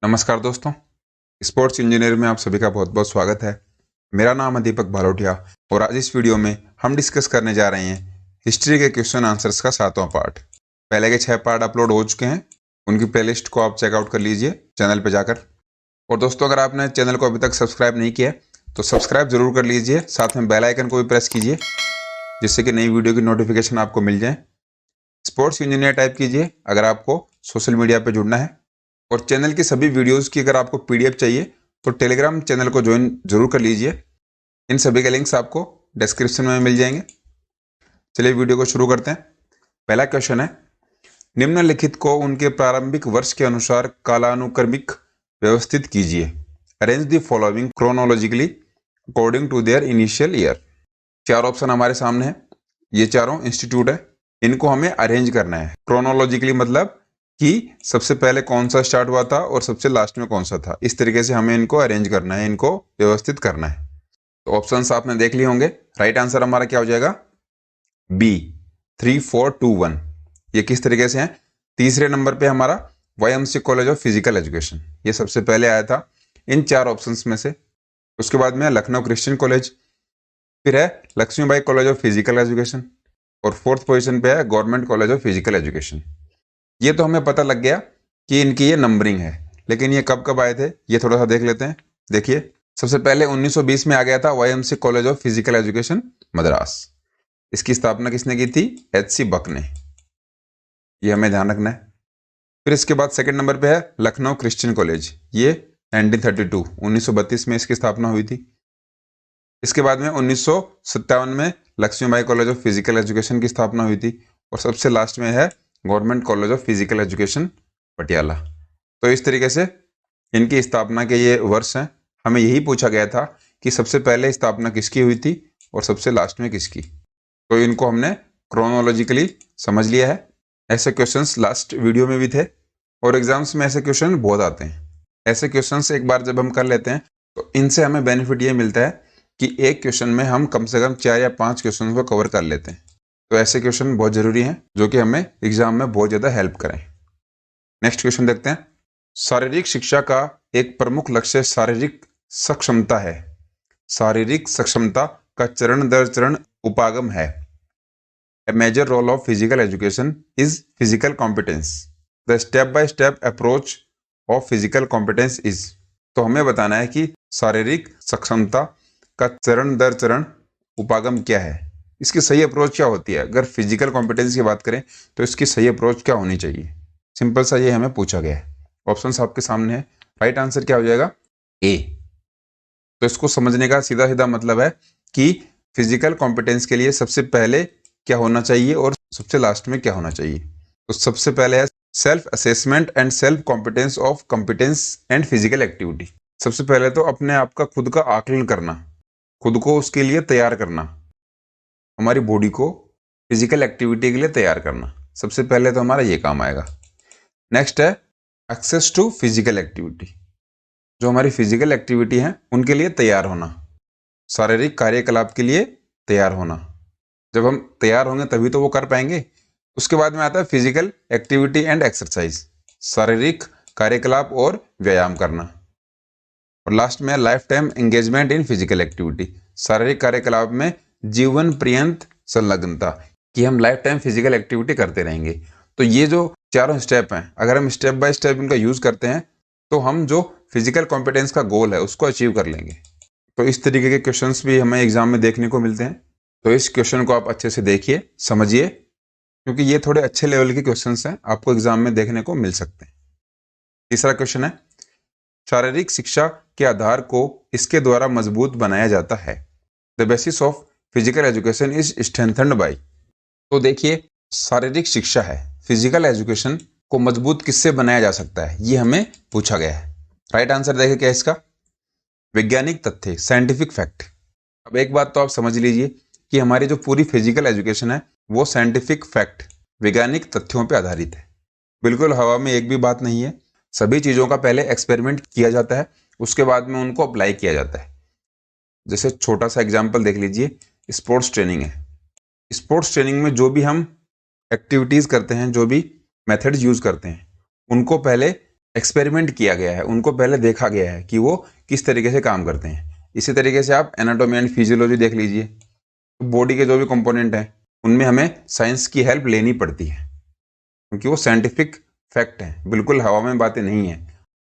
नमस्कार दोस्तों, sports engineer में आप सभी का बहुत बहुत स्वागत है। मेरा नाम है दीपक भालोटिया और आज इस वीडियो में हम डिस्कस करने जा रहे हैं हिस्ट्री के क्वेश्चन आंसर्स का 7वां पार्ट। पहले के 6 पार्ट अपलोड हो चुके हैं, उनकी प्लेलिस्ट को आप चेकआउट कर लीजिए चैनल पर जाकर। और दोस्तों, अगर आपने चैनल को अभी तक सब्सक्राइब नहीं किया तो सब्सक्राइब जरूर कर लीजिए, साथ में बेल आइकन को भी प्रेस कीजिए जिससे कि नई वीडियो की नोटिफिकेशन आपको मिल जाए। स्पोर्ट्स इंजीनियर टाइप कीजिए अगर आपको सोशल मीडिया पर जुड़ना है। और चैनल की सभी वीडियोस की अगर आपको पीडीएफ चाहिए तो टेलीग्राम चैनल को ज्वाइन जरूर कर लीजिए। इन सभी के लिंक्स आपको डिस्क्रिप्शन में मिल जाएंगे। चलिए वीडियो को शुरू करते हैं। पहला क्वेश्चन है, निम्नलिखित को उनके प्रारंभिक वर्ष के अनुसार कालानुक्रमिक व्यवस्थित कीजिए। Arrange the following chronologically according to their initial year. 4 option हमारे सामने है। ये चारों इंस्टीट्यूट है, इनको हमें अरेंज करना है क्रोनोलॉजिकली, मतलब कि सबसे पहले कौन सा स्टार्ट हुआ था और सबसे लास्ट में कौन सा था। इस तरीके से हमें इनको अरेंज करना है, इनको व्यवस्थित करना है। तो ऑप्शंस आपने देख लिए होंगे। राइट आंसर हमारा क्या हो जाएगा? बी, 3, 4, 2, 1। ये किस तरीके से है? तीसरे नंबर पे हमारा YMC college of physical education, ये सबसे पहले आया था इन 4 ऑप्शंस में से। उसके बाद में लखनऊ क्रिश्चियन कॉलेज, फिर है Lakshmibai college of physical education, और 4th पोजीशन पे है government college of physical education. ये तो हमें पता लग गया कि इनकी ये नंबरिंग है, लेकिन ये कब कब आए थे ये थोड़ा सा देख लेते हैं। देखिए, सबसे पहले 1920 में आ गया था YMC college of physical education Madras. इसकी स्थापना किसने की थी? एच.सी. बक ने। ये हमें ध्यान रखना है। फिर इसके बाद सेकंड नंबर पे है लखनऊ क्रिश्चियन कॉलेज, ये 1932 1932 में इसकी स्थापना हुई थी। इसके बाद में 1957 में Lakshmibai college of physical education की स्थापना हुई थी। और सबसे लास्ट में है government college of physical education Patiala. तो इस तरीके से इनकी स्थापना के ये वर्ष हैं। हमें यही पूछा गया था कि सबसे पहले स्थापना किसकी हुई थी और सबसे लास्ट में किसकी। तो इनको हमने क्रोनोलॉजिकली समझ लिया है। ऐसे क्वेश्चंस लास्ट वीडियो में भी थे और एग्जाम्स में ऐसे क्वेश्चन बहुत आते हैं। ऐसे क्वेश्चंस एक बार जब हम कर लेते हैं तो इनसे हमें बेनिफिट ये मिलता है कि एक क्वेश्चन में हम कम से कम 4 या 5 क्वेश्चन को कवर कर लेते हैं। तो ऐसे क्वेश्चन बहुत जरूरी हैं जो कि हमें एग्जाम में बहुत ज़्यादा हेल्प करें। नेक्स्ट क्वेश्चन देखते हैं। शारीरिक शिक्षा का एक प्रमुख लक्ष्य शारीरिक सक्षमता है। शारीरिक सक्षमता का चरण दर चरण उपागम है। A major role of physical education is physical competence. The step by step approach of physical competence is। तो हमें बताना है कि शारीरिक सक्षमता का चरण दर चरण उपागम क्या है, इसकी सही अप्रोच क्या होती है। अगर फिजिकल कॉम्पिटेंस की बात करें तो इसकी सही अप्रोच क्या होनी चाहिए। सिंपल सा ये हमें पूछा गया है। ऑप्शंस आपके सामने है। राइट आंसर क्या हो जाएगा? ए। तो इसको समझने का सीधा सीधा मतलब है कि फिजिकल कॉम्पिटेंस के लिए सबसे पहले क्या होना चाहिए और सबसे लास्ट में क्या होना चाहिए। तो सबसे पहले है self assessment and self competence of competence and physical activity. सबसे पहले तो अपने आप का खुद का आकलन करना, खुद को उसके लिए तैयार करना, हमारी बॉडी को फिजिकल एक्टिविटी के लिए तैयार करना। सबसे पहले तो हमारा ये काम आएगा। नेक्स्ट है एक्सेस टू फिजिकल एक्टिविटी, जो हमारी फिजिकल एक्टिविटी है उनके लिए तैयार होना, शारीरिक कार्यकलाप के लिए तैयार होना। जब हम तैयार होंगे तभी तो वो कर पाएंगे। उसके बाद में आता है फिजिकल एक्टिविटी एंड एक्सरसाइज, शारीरिक कार्यकलाप और व्यायाम करना। और लास्ट में life time engagement in physical activity, शारीरिक कार्यकलाप में जीवन पर्यंत संलग्नता, कि हम लाइफ टाइम फिजिकल एक्टिविटी करते रहेंगे। तो ये जो चारों स्टेप हैं, अगर हम स्टेप बाय स्टेप इनका यूज करते हैं तो हम जो फिजिकल कॉम्पिटेंस का गोल है उसको अचीव कर लेंगे। तो इस तरीके के क्वेश्चंस भी हमें एग्जाम में देखने को मिलते हैं। तो इस क्वेश्चन को आप अच्छे से देखिए, समझिए, क्योंकि ये थोड़े अच्छे लेवल के क्वेश्चंस हैं, आपको एग्जाम में देखने को मिल सकते हैं। तीसरा क्वेश्चन है, शारीरिक शिक्षा के आधार को इसके द्वारा मजबूत बनाया जाता है। The basis of physical education is strengthened by. तो देखिए, शारीरिक शिक्षा है, फिजिकल एजुकेशन को मजबूत किससे बनाया जा सकता है, ये हमें पूछा गया है। राइट आंसर देखिए क्या है इसका? वैज्ञानिक तथ्य, साइंटिफिक फैक्ट। अब एक बात तो आप समझ लीजिए कि हमारी जो पूरी फिजिकल एजुकेशन है वो साइंटिफिक फैक्ट, वैज्ञानिक तथ्यों पर आधारित है। बिल्कुल हवा में एक भी बात नहीं है। सभी चीज़ों का पहले एक्सपेरिमेंट किया जाता है, उसके बाद में उनको अप्लाई किया जाता है। जैसे छोटा सा एग्जाम्पल देख लीजिए, स्पोर्ट्स ट्रेनिंग है। स्पोर्ट्स ट्रेनिंग में जो भी हम एक्टिविटीज़ करते हैं, जो भी मेथड्स यूज़ करते हैं, उनको पहले एक्सपेरिमेंट किया गया है, उनको पहले देखा गया है कि वो किस तरीके से काम करते हैं। इसी तरीके से आप एनाटॉमी एंड फिजियोलॉजी देख लीजिए, बॉडी के जो भी कंपोनेंट हैं उनमें हमें साइंस की हेल्प लेनी पड़ती है, क्योंकि वो साइंटिफिक फैक्ट है, बिल्कुल हवा में बातें नहीं है।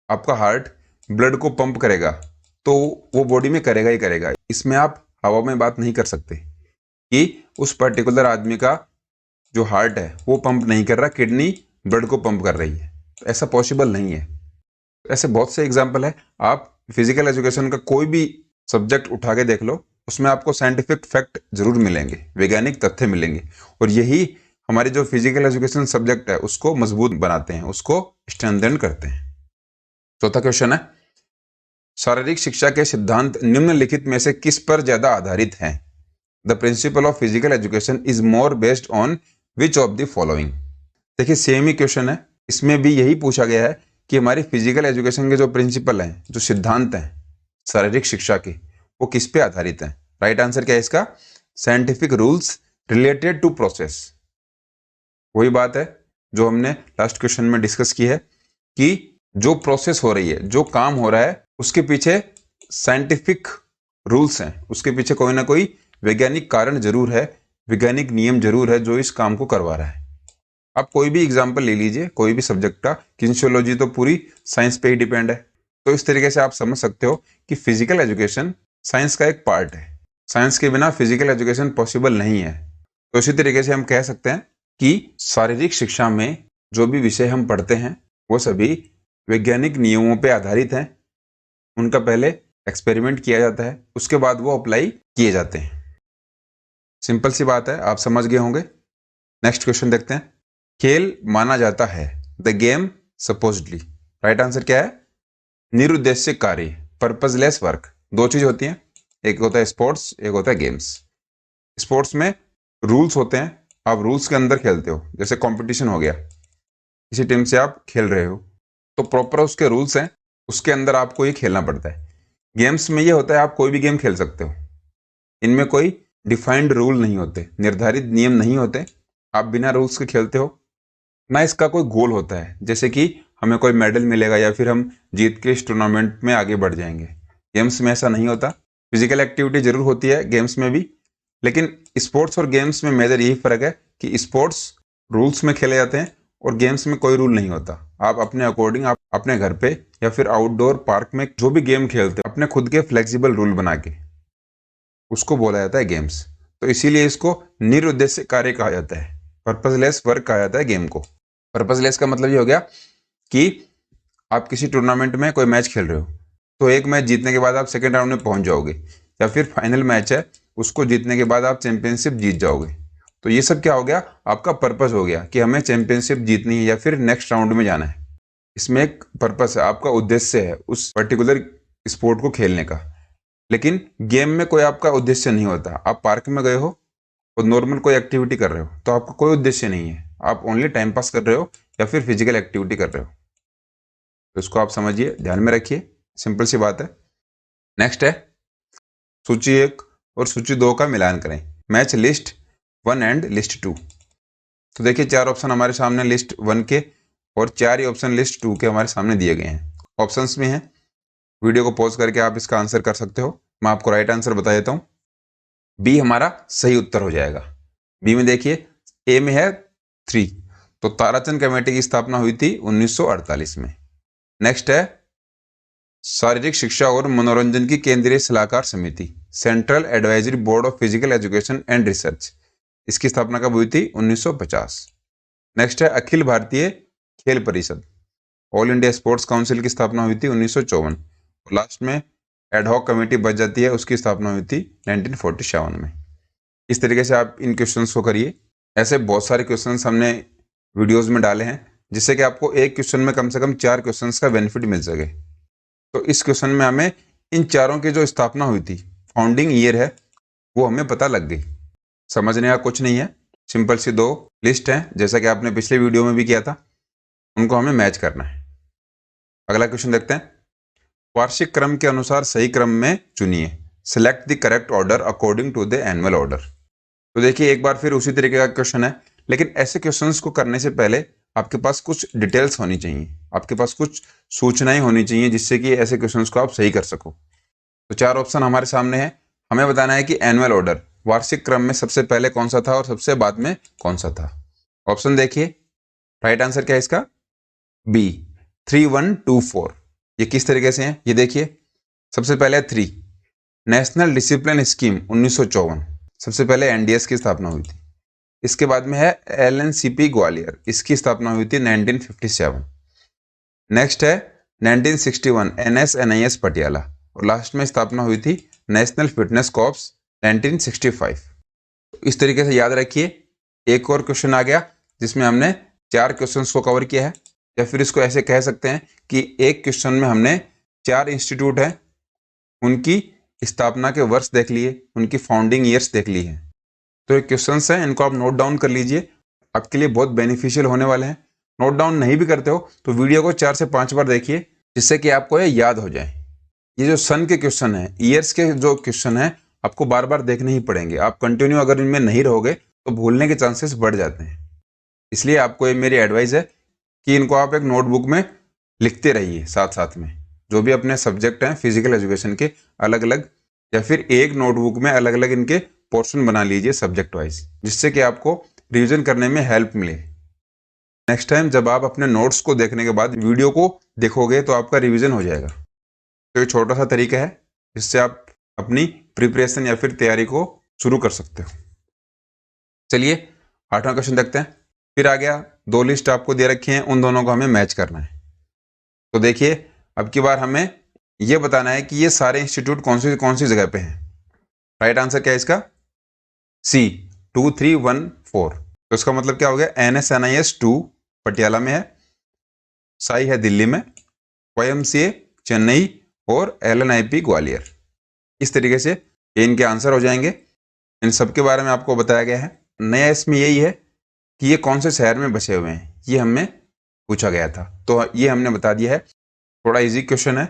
आपका हार्ट ब्लड को पंप करेगा तो वो बॉडी में करेगा ही करेगा, इसमें आप हवा में बात नहीं कर सकते कि उस पर्टिकुलर आदमी का जो हार्ट है वो पंप नहीं कर रहा, किडनी ब्लड को पंप कर रही है, तो ऐसा पॉसिबल नहीं है। ऐसे बहुत से एग्जाम्पल है, आप फिजिकल एजुकेशन का कोई भी सब्जेक्ट उठा के देख लो, उसमें आपको साइंटिफिक फैक्ट जरूर मिलेंगे, वैज्ञानिक तथ्य मिलेंगे, और यही हमारी जो फिजिकल एजुकेशन सब्जेक्ट है उसको मजबूत बनाते हैं, उसको स्ट्रेंथन करते हैं। चौथा क्वेश्चन है, शारीरिक शिक्षा के सिद्धांत निम्नलिखित में से किस पर ज्यादा आधारित हैं? The principle of physical education is more based on which of the following. देखिए सेम ही क्वेश्चन है, इसमें भी यही पूछा गया है कि हमारी फिजिकल एजुकेशन के जो प्रिंसिपल हैं, जो सिद्धांत हैं शारीरिक शिक्षा के, वो किस पे आधारित हैं? राइट आंसर क्या है इसका? Scientific rules related to process. वही बात है जो हमने लास्ट क्वेश्चन में डिस्कस की है कि जो प्रोसेस हो रही है, जो काम हो रहा है, उसके पीछे साइंटिफिक रूल्स हैं, उसके पीछे कोई ना कोई वैज्ञानिक कारण जरूर है, वैज्ञानिक नियम जरूर है जो इस काम को करवा रहा है। आप कोई भी एग्जाम्पल ले लीजिए, कोई भी सब्जेक्ट का, किनेसियोलॉजी तो पूरी साइंस पे ही डिपेंड है। तो इस तरीके से आप समझ सकते हो कि फिजिकल एजुकेशन साइंस का एक पार्ट है, साइंस के बिना फिजिकल एजुकेशन पॉसिबल नहीं है। तो इसी तरीके से हम कह सकते हैं कि शारीरिक शिक्षा में जो भी विषय हम पढ़ते हैं वो सभी वैज्ञानिक नियमों पे आधारित हैं, उनका पहले एक्सपेरिमेंट किया जाता है, उसके बाद वो अप्लाई किए जाते हैं। सिंपल सी बात है, आप समझ गए होंगे। नेक्स्ट क्वेश्चन देखते हैं। खेल माना जाता है the game supposedly. Right answer क्या है? निरुद्देश्य कार्य, पर्पजलेस वर्क। दो चीज होती हैं, एक होता है स्पोर्ट्स, एक होता है गेम्स। स्पोर्ट्स में रूल्स होते हैं, आप रूल्स के अंदर खेलते हो, जैसे कंपटीशन हो गया, किसी टीम से आप खेल रहे हो तो प्रॉपर उसके रूल्स हैं, उसके अंदर आपको ये खेलना पड़ता है। गेम्स में ये होता है आप कोई भी गेम खेल सकते हो, इनमें कोई डिफाइंड रूल नहीं होते, निर्धारित नियम नहीं होते, आप बिना रूल्स के खेलते हो। ना इसका कोई गोल होता है, जैसे कि हमें कोई मेडल मिलेगा या फिर हम जीत के इस टूर्नामेंट में आगे बढ़ जाएंगे। गेम्स में ऐसा नहीं होता। फिजिकल एक्टिविटी जरूर होती है गेम्स में भी, लेकिन स्पोर्ट्स और गेम्स में मेजर यही फर्क है कि स्पोर्ट्स रूल्स में खेले जाते हैं और गेम्स में कोई रूल नहीं होता। आप अपने अकॉर्डिंग, आप अपने घर पे या फिर आउटडोर पार्क में जो भी गेम खेलते हो, अपने खुद के फ्लेक्सिबल रूल बना के, उसको बोला जाता है गेम्स। तो इसीलिए इसको निरुद्देश्य कार्य कहा जाता है, पर्पजलेस वर्क कहा जाता है गेम को। पर्पजलेस का मतलब ये हो गया कि आप किसी टूर्नामेंट में कोई मैच खेल रहे हो, तो एक मैच जीतने के बाद आप सेकेंड राउंड में पहुंच जाओगे, या फिर फाइनल मैच है उसको जीतने के बाद आप चैंपियनशिप जीत जाओगे। तो ये सब क्या हो गया? आपका पर्पस हो गया कि हमें चैंपियनशिप जीतनी है या फिर नेक्स्ट राउंड में जाना है। इसमें एक पर्पस है, आपका उद्देश्य है उस पर्टिकुलर स्पोर्ट को खेलने का। लेकिन गेम में कोई आपका उद्देश्य नहीं होता। आप पार्क में गए हो और नॉर्मल कोई एक्टिविटी कर रहे हो तो आपका कोई उद्देश्य नहीं है, आप ओनली टाइम पास कर रहे हो या फिर फिजिकल एक्टिविटी कर रहे हो। तो इसको आप समझिए, ध्यान में रखिए, सिंपल सी बात है। नेक्स्ट है सूची 1 और सूची 2 का मिलान करें। Match list 1 and list 2। तो देखिए 4 ऑप्शन हमारे सामने लिस्ट 1 के और 4 ही ऑप्शन लिस्ट 2 के हमारे सामने दिए गए हैं। ऑप्शंस में है, वीडियो को पॉज करके आप इसका आंसर कर सकते हो। मैं आपको राइट आंसर बता देता हूं, बी हमारा सही उत्तर हो जाएगा। बी में देखिए, ए में है 3, तो ताराचंद कमेटी की स्थापना हुई थी 1948 में। नेक्स्ट है शारीरिक शिक्षा और मनोरंजन की केंद्रीय सलाहकार समिति, central advisory board of physical education and research, इसकी स्थापना कब हुई थी? 1950। नेक्स्ट है अखिल भारतीय खेल परिषद, ऑल इंडिया स्पोर्ट्स काउंसिल की स्थापना हुई थी 1954। और लास्ट में एडहॉक कमेटी बच जाती है, उसकी स्थापना हुई थी 1947 में। इस तरीके से आप इन क्वेश्चंस को करिए। ऐसे बहुत सारे क्वेश्चंस हमने वीडियोस में डाले हैं, जिससे कि आपको एक क्वेश्चन में कम से कम 4 क्वेश्चंस का बेनिफिट मिल सके। तो इस क्वेश्चन में हमें इन चारों की जो स्थापना हुई थी, फाउंडिंग ईयर है, वो हमें पता लग गई। समझने का कुछ नहीं है, सिंपल सी 2 लिस्ट है, जैसा कि आपने पिछले वीडियो में भी किया था, उनको हमें मैच करना है। अगला क्वेश्चन देखते हैं। वार्षिक क्रम के अनुसार सही क्रम में चुनिए, select the correct order according to the annual order. तो देखिए एक बार फिर उसी तरीके का क्वेश्चन है, लेकिन ऐसे क्वेश्चंस को करने से पहले आपके पास कुछ डिटेल्स होनी चाहिए, आपके पास कुछ सूचनाएं होनी चाहिए जिससे कि ऐसे क्वेश्चंस को आप सही कर सको। तो 4 ऑप्शन हमारे सामने है। हमें बताना है कि एनुअल ऑर्डर वार्षिक क्रम में सबसे पहले कौन सा था और सबसे बाद में कौन सा था। ऑप्शन देखिए, राइट आंसर क्या है इसका? बी, 3124। ये किस तरीके से है ये देखिए। सबसे पहले 3, नेशनल डिसिप्लिन स्कीम 1954, सबसे पहले एनडीएस की स्थापना हुई थी। इसके बाद में है एलएनसीपी ग्वालियर, इसकी स्थापना हुई थी 1957। नेक्स्ट है 1961 एनएसएनआईएस पटियाला, और लास्ट में स्थापना हुई थी नेशनल फिटनेस कॉर्प्स 1965। इस तरीके से याद रखिए। एक और क्वेश्चन आ गया जिसमें हमने 4 क्वेश्चंस को कवर किया है, या फिर इसको ऐसे कह सकते हैं कि एक क्वेश्चन में हमने 4 इंस्टीट्यूट हैं उनकी स्थापना के वर्ष देख लिए, उनकी फाउंडिंग ईयर्स देख ली है। तो ये क्वेश्चंस हैं, इनको आप नोट डाउन कर लीजिए, आपके लिए बहुत बेनिफिशियल होने वाले हैं। नोट डाउन नहीं भी करते हो तो वीडियो को 4 से 5 बार देखिए, जिससे कि आपको ये याद हो जाए। ये जो सन के क्वेश्चन है, ईयर्स के जो क्वेश्चन है, आपको बार बार देखने ही पड़ेंगे। आप कंटिन्यू अगर इनमें नहीं रहोगे तो भूलने के चांसेस बढ़ जाते हैं। इसलिए आपको ये मेरी एडवाइस है कि इनको आप एक नोटबुक में लिखते रहिए साथ साथ में। जो भी अपने सब्जेक्ट हैं फिजिकल एजुकेशन के अलग अलग, या फिर एक नोटबुक में अलग अलग इनके पोर्शन बना लीजिए सब्जेक्ट वाइज, जिससे कि आपको रिवीजन करने में हेल्प मिले। नेक्स्ट टाइम जब आप अपने नोट्स को देखने के बाद वीडियो को देखोगे तो आपका रिवीजन हो जाएगा। तो ये छोटा सा तरीका है जिससे आप अपनी प्रिपरेशन या फिर तैयारी को शुरू कर सकते हो। चलिए 8वां क्वेश्चन देखते हैं। फिर आ गया 2 लिस्ट आपको दे रखी हैं, उन दोनों को हमें मैच करना है। तो देखिए, अब की बार हमें यह बताना है कि ये सारे इंस्टीट्यूट कौन सी जगह पे हैं। राइट आंसर क्या है इसका? सी, 2314। तो इसका मतलब क्या हो गया? NSNIS 2 पटियाला में है, साई है दिल्ली में, YMCA चेन्नई और LNIP ग्वालियर। इस तरीके से ये इनके आंसर हो जाएंगे। इन सब के बारे में आपको बताया गया है। नया इसमें यही है कि ये कौन से शहर में बसे हुए हैं, ये हमें पूछा गया था, तो ये हमने बता दिया है। थोड़ा इजी क्वेश्चन है,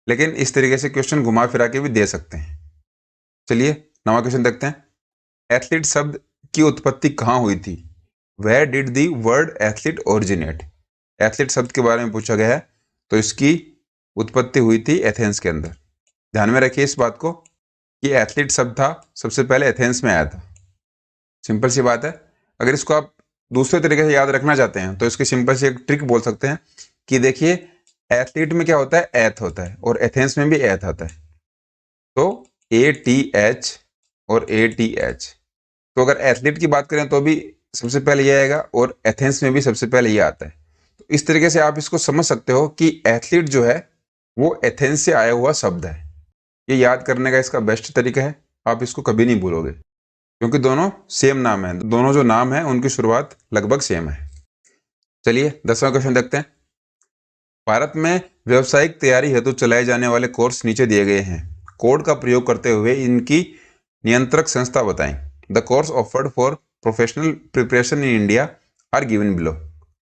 लेकिन इस तरीके से क्वेश्चन घुमा फिरा के भी दे सकते हैं। चलिए 9वां क्वेश्चन देखते हैं। एथलीट शब्द की उत्पत्ति कहाँ हुई थी? Where did the word athlete originate? Athlete शब्द के बारे में पूछा गया है, तो इसकी उत्पत्ति हुई थी एथेंस के अंदर। ध्यान में रखिए इस बात को कि एथलीट शब्द था सबसे पहले एथेंस में आया था। सिंपल सी बात है। अगर इसको आप दूसरे तरीके से याद रखना चाहते हैं तो इसकी सिंपल सी एक ट्रिक बोल सकते हैं कि देखिए, एथलीट में क्या होता है? एथ होता है, और एथेंस में भी एथ आता है। तो ATH और ATH। तो अगर एथलीट की बात करें तो भी सबसे पहले ये आएगा, और एथेंस में भी सबसे पहले ये आता है। तो इस तरीके से आप इसको समझ सकते हो कि एथलीट जो है वो एथेंस से आया हुआ शब्द है। ये याद करने का इसका बेस्ट तरीका है, आप इसको कभी नहीं भूलोगे, क्योंकि दोनों सेम नाम है। दोनों जो नाम है उनकी शुरुआत लगभग सेम है। चलिए 10वां क्वेश्चन देखते हैं। भारत में व्यावसायिक तैयारी हेतु चलाए जाने वाले कोर्स नीचे दिए गए हैं। कोड का प्रयोग करते हुए इनकी नियंत्रक संस्था बताएं। The course offered for professional preparation in India are given below.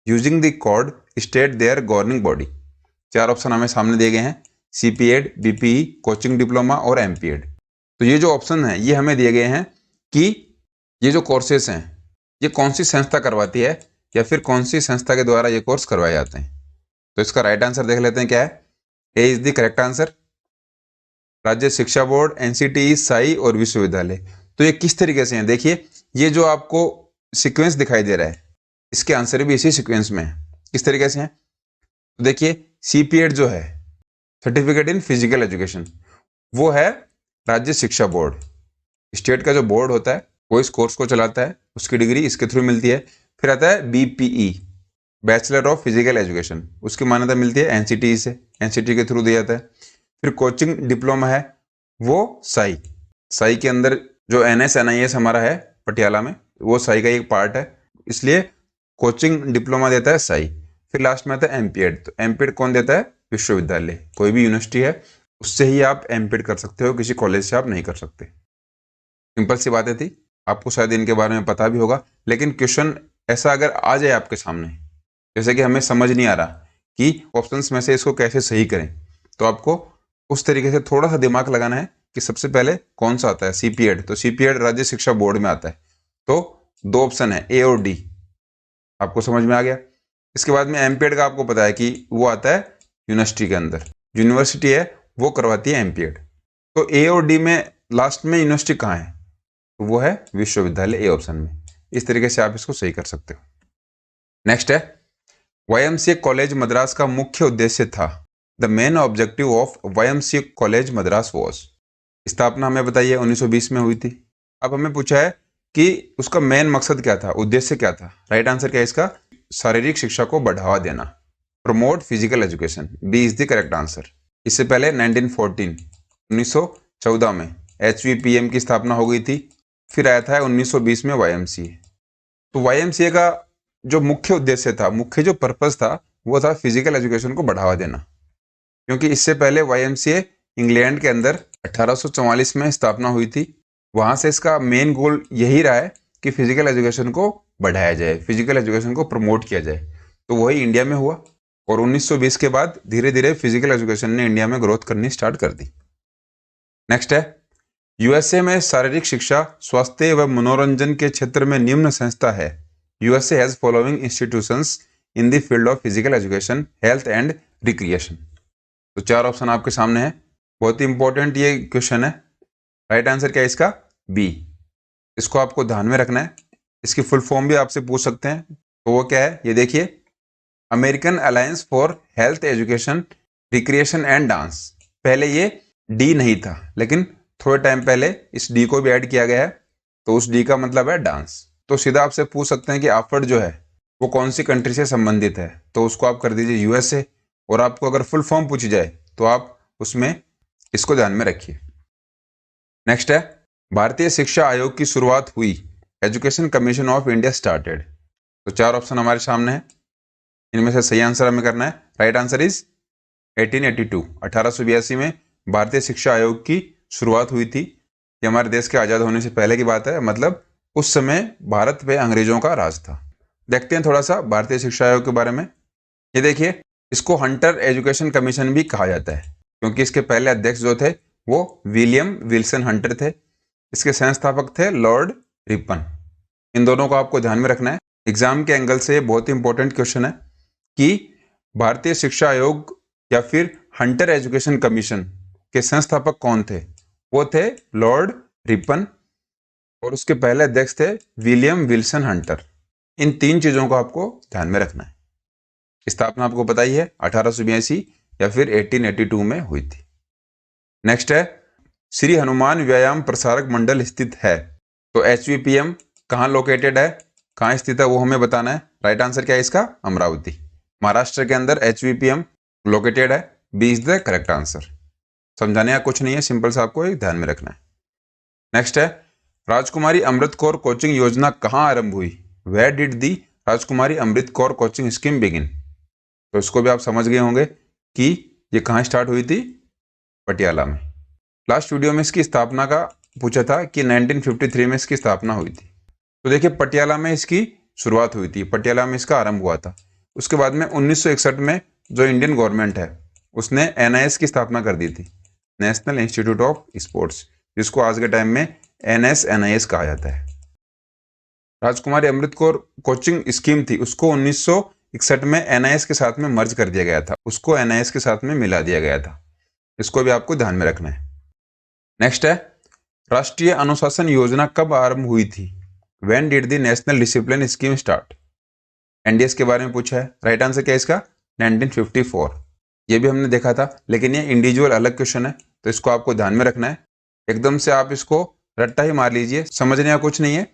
Using the code state their governing body. 4 option हमें सामने दिए गए हैं, CPED, BPE, कोचिंग डिप्लोमा और MPED। तो ये जो ऑप्शन है ये हमें दिए गए हैं कि ये जो कोर्सेस हैं ये कौन सी संस्था करवाती है, या फिर कौन सी संस्था के द्वारा ये कोर्स करवाए जाते हैं। तो इसका राइट आंसर देख लेते हैं क्या है। ए इज द करेक्ट आंसर। राज्य शिक्षा बोर्ड, NCTE, साई और विश्वविद्यालय। तो ये किस तरीके से हैं देखिए, ये जो आपको सीक्वेंस दिखाई दे रहा है इसके आंसर भी इसी सीक्वेंस में है। किस तरीके से हैं तो देखिए, CPED जो है सर्टिफिकेट इन फिजिकल एजुकेशन, वो है राज्य शिक्षा बोर्ड। स्टेट का जो बोर्ड होता है वो इस कोर्स को चलाता है, उसकी डिग्री इसके थ्रू मिलती है। फिर आता है BPE, bachelor of physical education, उसकी मान्यता मिलती है NCTE से, NCTE के थ्रू दिया जाता है। फिर कोचिंग डिप्लोमा है वो साई के अंदर जो NSNIS हमारा है पटियाला में, वो साई का एक पार्ट है, इसलिए कोचिंग डिप्लोमा देता है साई। फिर लास्ट में आता है MPED। तो MPED कौन देता है? विश्वविद्यालय। कोई भी यूनिवर्सिटी है उससे ही आप MPED कर सकते हो, किसी कॉलेज से आप नहीं कर सकते। सिंपल सी बातें थी, आपको शायद इनके बारे में पता भी होगा, लेकिन क्वेश्चन ऐसा अगर आ जाए आपके सामने, जैसे कि हमें समझ नहीं आ रहा कि ऑप्शंस में से इसको कैसे सही करें, तो आपको उस तरीके से थोड़ा सा दिमाग लगाना है कि सबसे पहले कौन सा आता है। CPED, तो CPED राज्य शिक्षा बोर्ड में आता है। तो 2 ऑप्शन है A और D, आपको समझ में आ गया। इसके बाद में एमपीएड का आपको पता है कि वो आता है यूनिवर्सिटी के अंदर, यूनिवर्सिटी है वो करवाती है एमपीएड। तो ए और डी में लास्ट में यूनिवर्सिटी कहाँ है, तो वो है विश्वविद्यालय, ए ऑप्शन में। इस तरीके से आप इसको सही कर सकते हो। नेक्स्ट है वाईएमसीए कॉलेज मद्रास का मुख्य उद्देश्य था। The main objective of YMCA college Madras was. स्थापना हमें बताइए 1920 में हुई थी। अब हमें पूछा है कि उसका मेन मकसद क्या था, उद्देश्य क्या था। राइट आंसर क्या है इसका, शारीरिक शिक्षा को बढ़ावा देना, promote physical education. B is the correct answer. इससे पहले 1914 में HVPM की स्थापना हो गई थी। फिर आया था 1920 में वाईएमसीए। तो वाईएमसीए का जो मुख्य उद्देश्य था, मुख्य जो पर्पस था, वो था फिजिकल एजुकेशन को बढ़ावा देना। क्योंकि इससे पहले वाईएमसीए इंग्लैंड के अंदर 1844 में स्थापना हुई थी। वहां से इसका मेन गोल यही रहा है कि फिजिकल एजुकेशन को बढ़ाया जाए, फिजिकल एजुकेशन को प्रमोट किया जाए। तो वही इंडिया में हुआ और 1920 के बाद धीरे धीरे फिजिकल एजुकेशन ने इंडिया में ग्रोथ करनी स्टार्ट कर दी। नेक्स्ट है यूएसए में शारीरिक शिक्षा, स्वास्थ्य व मनोरंजन के क्षेत्र में निम्न संस्था है। USA has following institutions in the field of physical education, health and recreation. तो 4 ऑप्शन आपके सामने है। बहुत ही इंपॉर्टेंट ये क्वेश्चन है। राइट आंसर क्या है इसका, बी। इसको आपको ध्यान में रखना है। इसकी फुल फॉर्म भी आपसे पूछ सकते हैं। तो वो क्या है, ये देखिए, American alliance for health education recreation and dance. पहले ये डी नहीं था, लेकिन थोड़े टाइम पहले इस डी को भी ऐड किया गया है। तो उस डी का मतलब है डांस। तो सीधा आपसे पूछ सकते हैं कि ऑफर्ड जो है वो कौन सी कंट्री से संबंधित है, तो उसको आप कर दीजिए यूएसए। और आपको अगर फुल फॉर्म पूछी जाए तो आप उसमें इसको ध्यान में रखिए। नेक्स्ट है भारतीय शिक्षा आयोग की शुरुआत हुई। Education commission of India started. तो 4 ऑप्शन हमारे सामने है। इनमें से सही आंसर हमें करना है। Right answer is 1882। 1882 में भारतीय शिक्षा आयोग की शुरुआत हुई थी। ये हमारे देश के आज़ाद होने से पहले की बात है, मतलब उस समय भारत पे अंग्रेजों का राज था। देखते हैं थोड़ा सा भारतीय शिक्षा आयोग के बारे में। ये देखिए, इसको हंटर एजुकेशन कमीशन भी कहा जाता है, क्योंकि इसके पहले अध्यक्ष जो थे वो विलियम विल्सन हंटर थे। इसके संस्थापक थे लॉर्ड रिपन। इन दोनों को आपको ध्यान में रखना है। एग्जाम के एंगल से बहुत ही इंपॉर्टेंट क्वेश्चन है कि भारतीय शिक्षा आयोग या फिर हंटर एजुकेशन कमीशन के संस्थापक कौन थे। वो थे लॉर्ड रिपन और उसके पहले अध्यक्ष थे विलियम विल्सन हंटर। इन 3 चीजों को आपको ध्यान में रखना है। स्थापना आपको पता ही है 1882 या फिर 1882 में हुई थी। नेक्स्ट है श्री हनुमान व्यायाम प्रसारक मंडल स्थित है। तो HVPM कहाँ लोकेटेड है, कहाँ स्थित है, वो हमें बताना है। राइट आंसर क्या है इसका, अमरावती, महाराष्ट्र के अंदर HVPM लोकेटेड है। B is the correct answer. समझाने का कुछ नहीं है, सिंपल सा आपको एक ध्यान में रखना है। नेक्स्ट है राजकुमारी अमृत कौर कोचिंग योजना कहाँ आरंभ हुई। Where did the Rajkumari Amrit Kaur coaching scheme begin. तो इसको भी आप समझ गए होंगे कि ये कहाँ स्टार्ट हुई थी, पटियाला में। लास्ट वीडियो में इसकी स्थापना का पूछा था कि 1953 में इसकी स्थापना हुई थी। तो देखिए, पटियाला में इसकी शुरुआत हुई थी, पटियाला में इसका आरंभ हुआ था। उसके बाद में 1961 में जो इंडियन गवर्नमेंट है उसने NIS की स्थापना कर दी थी, नेशनल इंस्टीट्यूट ऑफ स्पोर्ट्स, जिसको आज के टाइम में NSNIS कहा जाता है। राजकुमारी अमृत कौर कोचिंग स्कीम थी, उसको 1961 में NIS के साथ में मर्ज कर दिया गया था, उसको NIS के साथ में मिला दिया गया था। इसको भी आपको ध्यान में रखना है। नेक्स्ट है राष्ट्रीय अनुशासन योजना कब आरंभ हुई थी। When did the national discipline scheme start. NDS के बारे में पूछा है। राइट आंसर क्या है इसका, 1954। ये भी हमने देखा था, लेकिन ये इंडिविजुअल अलग क्वेश्चन है, तो इसको आपको ध्यान में रखना है। एकदम से आप इसको रट्टा ही मार लीजिए, समझने का कुछ नहीं है।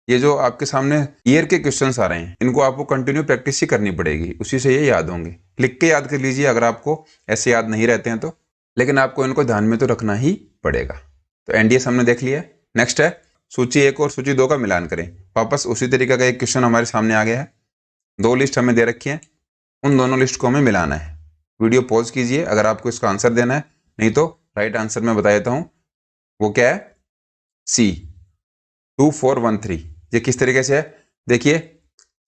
ये जो आपके सामने ईयर के क्वेश्चंस आ रहे हैं, इनको आपको कंटिन्यू प्रैक्टिस ही करनी पड़ेगी, उसी से ये याद होंगे। लिख के याद कर लीजिए अगर आपको ऐसे याद नहीं रहते हैं तो, लेकिन आपको इनको ध्यान में तो रखना ही पड़ेगा। तो NDS हमने देख लिया। नेक्स्ट है सूची 1 और सूची 2 का मिलान करें। वापस उसी तरीके का एक क्वेश्चन हमारे सामने आ गया है। 2 लिस्ट हमें दे रखी है, उन दोनों लिस्ट को हमें मिलाना है। वीडियो पॉज कीजिए अगर आपको इसका आंसर देना है, नहीं तो राइट आंसर मैं बता देता हूं। वो क्या है, C 2413। ये किस तरीके से है, देखिए,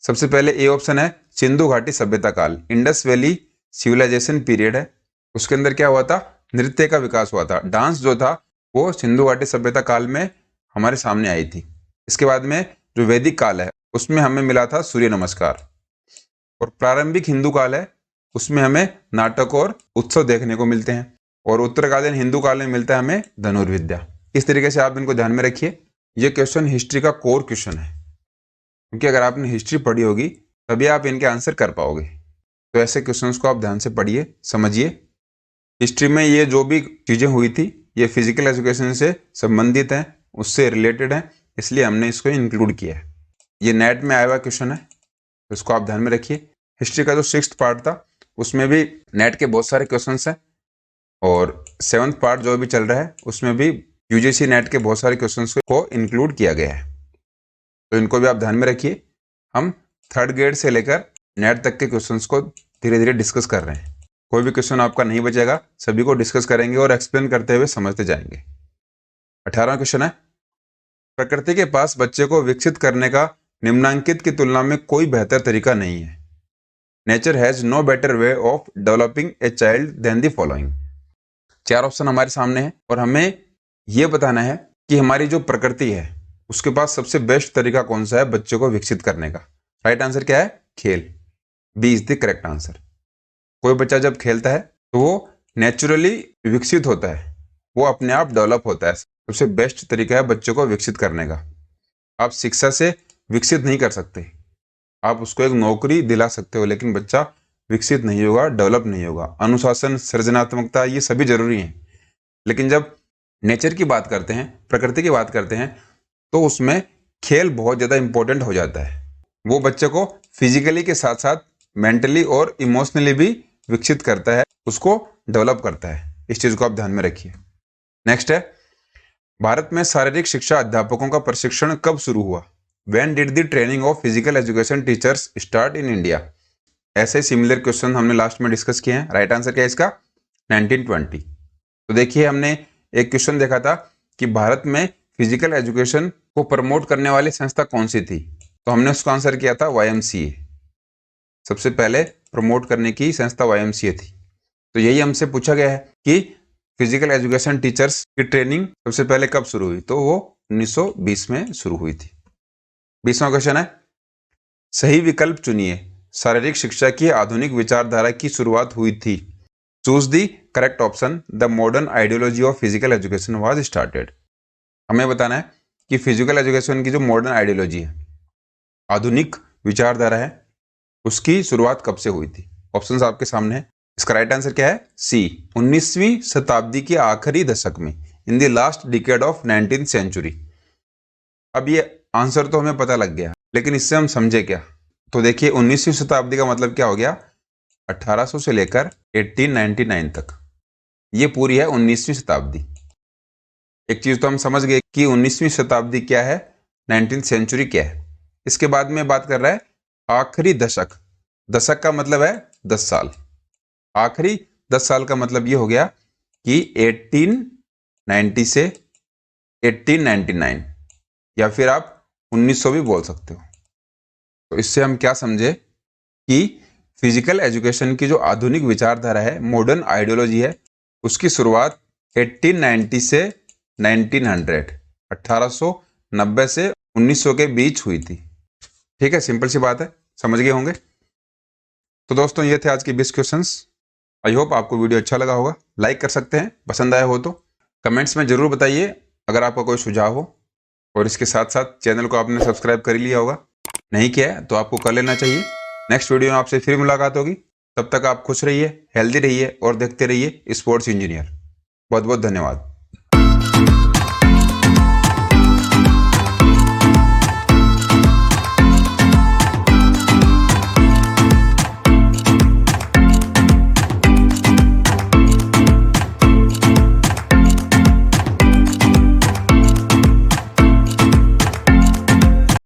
सबसे पहले ए ऑप्शन है सिंधु घाटी सभ्यता काल, इंडस वैली सिविलाइजेशन पीरियड है। उसके अंदर क्या हुआ था, नृत्य का विकास हुआ था, डांस जो था वो सिंधु घाटी सभ्यता काल में हमारे सामने आई थी। इसके बाद में जो वैदिक काल है उसमें हमें मिला था सूर्य नमस्कार। और प्रारंभिक हिंदू काल है, उसमें हमें नाटक और उत्सव देखने को मिलते हैं। और उत्तरकालीन हिंदू काल में मिलता है हमें धनुर्विद्या। इस तरीके से आप इनको ध्यान में रखिए। ये क्वेश्चन हिस्ट्री का कोर क्वेश्चन है, क्योंकि अगर आपने हिस्ट्री पढ़ी होगी तभी आप इनके आंसर कर पाओगे। तो ऐसे क्वेश्चंस को आप ध्यान से पढ़िए, समझिए। हिस्ट्री में ये जो भी चीज़ें हुई थी ये फिजिकल एजुकेशन से संबंधित हैं, उससे रिलेटेड हैं, इसलिए हमने इसको इंक्लूड किया है। ये नेट में आया हुआ क्वेश्चन है, तो इसको आप ध्यान में रखिए। हिस्ट्री का जो 6th पार्ट था उसमें भी नेट के बहुत सारे क्वेश्चंस हैं, और 7th पार्ट जो भी चल रहा है उसमें भी यूजीसी नेट के बहुत सारे क्वेश्चंस को इंक्लूड किया गया है। तो इनको भी आप ध्यान में रखिए। हम 3rd ग्रेड से लेकर नेट तक के क्वेश्चंस को धीरे धीरे डिस्कस कर रहे हैं। कोई भी क्वेश्चन आपका नहीं बचेगा, सभी को डिस्कस करेंगे और एक्सप्लेन करते हुए समझते जाएंगे। 18वां क्वेश्चन है, प्रकृति के पास बच्चे को विकसित करने का निम्नांकित की तुलना में कोई बेहतर तरीका नहीं है। Nature has no better way of developing a child than the following. 4 option हमारे सामने हैं और हमें यह बताना है कि हमारी जो प्रकृति है उसके पास सबसे बेस्ट तरीका कौन सा है बच्चे को विकसित करने का। राइट आंसर क्या है? खेल। B is the correct answer. कोई बच्चा जब खेलता है तो वो नेचुरली विकसित होता है, वो अपने आप डेवलप होता है। सबसे बेस्ट तरीका है बच्चे को विकसित करने का। आप शिक्षा से विकसित नहीं कर सकते, आप उसको एक नौकरी दिला सकते हो, लेकिन बच्चा विकसित नहीं होगा, डेवलप नहीं होगा। अनुशासन, सृजनात्मकता, ये सभी जरूरी हैं, लेकिन जब नेचर की बात करते हैं, प्रकृति की बात करते हैं, तो उसमें खेल बहुत ज़्यादा इंपॉर्टेंट हो जाता है। वो बच्चे को फिजिकली के साथ साथ मेंटली और इमोशनली भी विकसित करता है, उसको डेवलप करता है। इस चीज़ को आप ध्यान में रखिए। नेक्स्ट है, भारत में शारीरिक शिक्षा अध्यापकों का प्रशिक्षण कब शुरू हुआ? When did the training of physical education teachers start in India? ऐसे सिमिलर क्वेश्चन हमने लास्ट में डिस्कस किए हैं। राइट आंसर क्या है इसका? 1920। तो देखिए, हमने एक क्वेश्चन देखा था कि भारत में फिजिकल एजुकेशन को प्रमोट करने वाली संस्था कौन सी थी, तो हमने उसका आंसर किया था YMCA। सबसे पहले प्रमोट करने की संस्था YMCA थी। तो यही हमसे पूछा गया है कि फिजिकल एजुकेशन टीचर्स की ट्रेनिंग सबसे पहले कब शुरू हुई, तो वो 1920 में शुरू हुई थी। 20वां क्वेश्चन है, सही विकल्प चुनिए। शारीरिक शिक्षा की आधुनिक विचारधारा की शुरुआत हुई थी। Choose the correct option. The modern ideology of physical education was started. हमें बताना है कि फिजिकल एजुकेशन की जो मॉडर्न आइडियोलॉजी है, आधुनिक विचारधारा है, उसकी शुरुआत कब से हुई थी। ऑप्शंस आपके सामने है। इसका राइट आंसर क्या है? सी, 19वीं शताब्दी के आखिरी दशक में, in the last decade of 19th century. अब ये आंसर तो हमें पता लग गया, लेकिन इससे हम समझे क्या? तो देखिए, 19वीं शताब्दी का मतलब क्या हो गया? 1800 से लेकर 1899 तक, ये पूरी है 19वीं शताब्दी। एक चीज तो हम समझ गए कि 19वीं शताब्दी क्या है, 19th सेंचुरी क्या है। इसके बाद में बात कर रहा है आखिरी दशक। दशक का मतलब है 10 साल। आखिरी 10 साल का मतलब ये हो गया कि 1890 से 1899, या फिर आप 1900 भी बोल सकते हो। तो इससे हम क्या समझे कि फिजिकल एजुकेशन की जो आधुनिक विचारधारा है, मॉडर्न आइडियोलॉजी है, उसकी शुरुआत 1890 से 1900, 1890 से 1900 के बीच हुई थी। ठीक है, सिंपल सी बात है, समझ गए होंगे। तो दोस्तों, ये थे आज के 20 क्वेश्चंस। आई होप आपको वीडियो अच्छा लगा होगा। लाइक कर सकते हैं, पसंद आया हो तो कमेंट्स में जरूर बताइए अगर आपका कोई सुझाव हो। और इसके साथ साथ चैनल को आपने सब्सक्राइब कर ही लिया होगा, नहीं किया है तो आपको कर लेना चाहिए। नेक्स्ट वीडियो में आपसे फिर मुलाकात होगी। तब तक आप खुश रहिए, हेल्दी रहिए और देखते रहिए स्पोर्ट्स इंजीनियर। बहुत बहुत धन्यवाद।